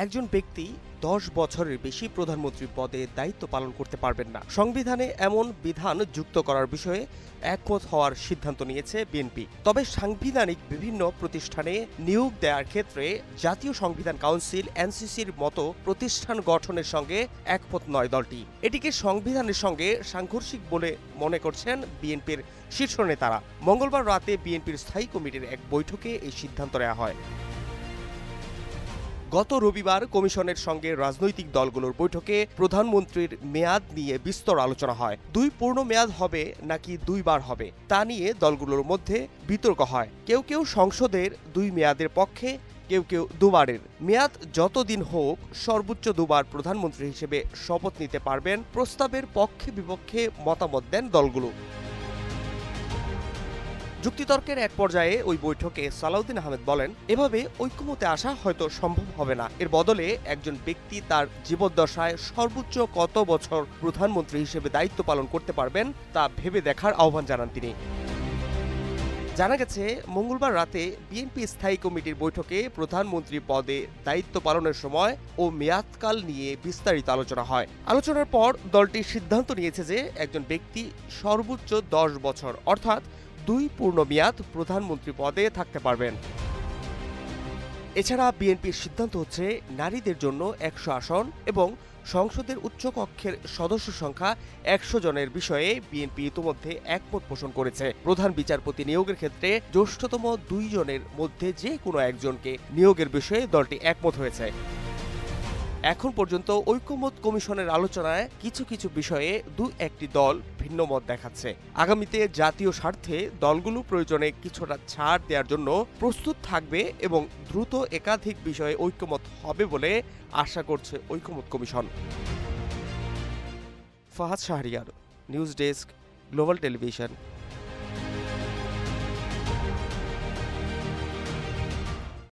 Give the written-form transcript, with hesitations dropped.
একজন ব্যক্তি ১০ বছরের বেশি প্রধানমন্ত্রী পদে দায়িত্ব পালন করতে পারবেন না। সংবিধানে এমন বিধান যুক্ত করার বিষয়ে একমত হওয়ার সিদ্ধান্ত নিয়েছে বিএনপি। তবে সাংবিধানিক বিভিন্ন প্রতিষ্ঠানে নিয়োগ দেওয়ার ক্ষেত্রে জাতীয় সংবিধান কাউন্সিল এনসিসির মতো প্রতিষ্ঠান গঠনের সঙ্গে একমত নয় দলটি। এটিকে সংবিধানের সঙ্গে সাংঘর্ষিক বলে মনে করছেন বিএনপির শীর্ষ নেতারা। মঙ্গলবার রাতে বিএনপির স্থায়ী কমিটির এক বৈঠকে এই সিদ্ধান্ত নেওয়া হয়। গত রবিবার কমিশনের সঙ্গে রাজনৈতিক দলগুলোর বৈঠকে প্রধানমন্ত্রীর মেয়াদ নিয়ে বিস্তর আলোচনা হয়। ২ পূর্ণ মেয়াদ হবে নাকি ২ বার হবে তা নিয়ে দলগুলোর মধ্যে বিতর্ক হয়। কেউ কেউ সংসদের ২ মেয়াদের পক্ষে, কেউ কেউ ২ বারের। মেয়াদ যতদিন হোক সর্বোচ্চ ২ বার প্রধানমন্ত্রী হিসেবে শপথ নিতে পারবেন প্রস্তাবের পক্ষে বিপক্ষে মতামত দেন দলগুলো। যুক্তিতর্কের এক পর্যায়ে ওই বৈঠকে সালাউদ্দিন আহমেদ বলেন, এভাবে ঐক্যমতে আসা হয়তো সম্ভব হবে না। এর বদলে একজন ব্যক্তি তার জীবদ্দশায় সর্বোচ্চ কত বছর প্রধানমন্ত্রী হিসেবে দায়িত্ব পালন করতে পারবেন তা ভেবে দেখার আহ্বান জানান তিনি। জানা গেছে, মঙ্গলবার রাতে বিএনপি স্থায়ী কমিটির বৈঠকে প্রধানমন্ত্রী পদে দায়িত্ব পালনের সময় ও মেয়াদকাল নিয়ে বিস্তারিত আলোচনা হয়। আলোচনার পর দলটি সিদ্ধান্ত নিয়েছে যে একজন ব্যক্তি সর্বোচ্চ ১০ বছর অর্থাৎ ২ পূর্ণ মেয়াদ প্রধানমন্ত্রী পদে থাকতে পারবেন। এছাড়া বিএনপির সিদ্ধান্ত হচ্ছে নারীদের জন্য ১০০ আসন এবং সংসদের উচ্চকক্ষের সদস্য সংখ্যা ১০০ জনের বিষয়ে বিএনপি ইতোমধ্যে একমত পোষণ করেছে। প্রধান বিচারপতি নিয়োগের ক্ষেত্রে জ্যেষ্ঠতম ২ জনের মধ্যে যে কোনো একজনকে নিয়োগের বিষয়ে দলটি একমত হয়েছে। এখন পর্যন্ত ঐক্যমত কমিশনের আলোচনায় কিছু কিছু বিষয়ে ২-১টি দল ভিন্ন মত দেখাচ্ছে। আগামীতে জাতীয় স্বার্থে দলগুলো প্রয়োজনে কিছুটা ছাড় দেওয়ার জন্য প্রস্তুত থাকবে এবং দ্রুত একাধিক বিষয়ে ঐক্যমত হবে বলে আশা করছে ঐক্যমত commission. Fahad Shahriar, news desk, global television.